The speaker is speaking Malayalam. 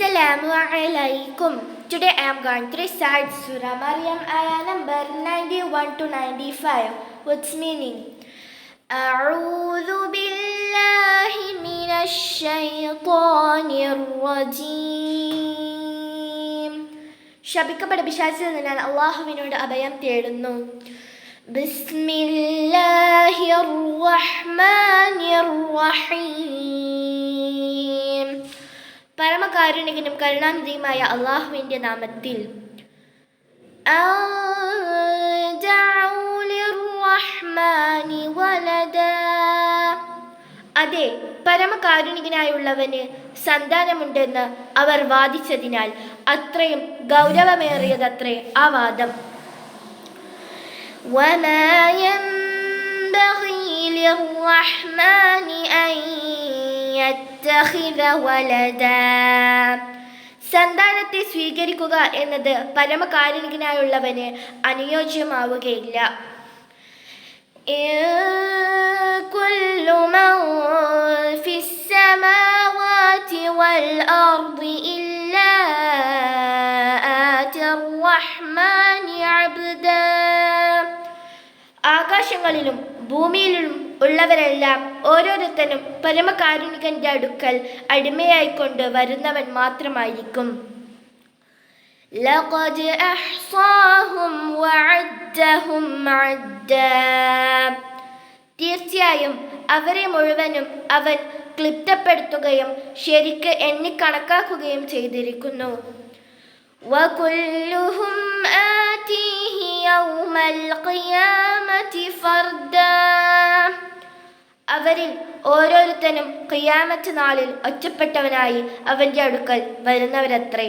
Assalamu alaikum. Today I am going to recite Surah Maryam ayah number 91 to 95. What's meaning? أعوذ بالله من الشيطان الرجيم. ശപിക്കപ്പെട്ട പിശാചിൽ നിന്ന് അല്ലാഹുവിനോട് അഭയം തേടുന്നു. ബിസ്മില്ലാഹിർ റഹ്മാനിർ റഹീം. പരമകാരുണികനും കരുണാനിധിയുമായ അള്ളാഹുവിൻ്റെ നാമത്തിൽ. അതെ, പരമകാരുണികനായുള്ളവന് സന്താനമുണ്ടെന്ന് അവർ വാദിച്ചതിനാൽ അത്രയും ഗൗരവമേറിയതത്രേ ആ വാദം. സന്താനത്തെ സ്വീകരിക്കുക എന്നത് പരമകാരുണികനായുള്ളവന് അനുയോജ്യമാവുകയില്ല. ആകാശങ്ങളിലും ഭൂമിയിലും ഉള്ളവരെല്ലാം ഓരോരുത്തരും പരമകാരുണികന്റെ അടുക്കൽ അടിമയായിക്കൊണ്ട് വരുന്നവൻ മാത്രമായിരിക്കും. ലഖദ് അഹ്സാഹും വഅദ്ദഹും അദ്ദാ. തീർച്ചയായും അവരെ മുഴുവനും അവൻ ക്ലിപ്തപ്പെടുത്തുകയും ശരിക്ക് എണ്ണിക്കണക്കാക്കുകയും ചെയ്തിരിക്കുന്നു. വകുല്ലുഹും ആതീഹി യൗമൽ ഖിയാമത്തി ഫർദാ. അവരിൽ ഓരോരുത്തനും ഖിയാമത്ത് നാളിൽ ഒറ്റപ്പെട്ടവനായി അവന്റെ അടുക്കൽ വരുന്നവരത്രേ.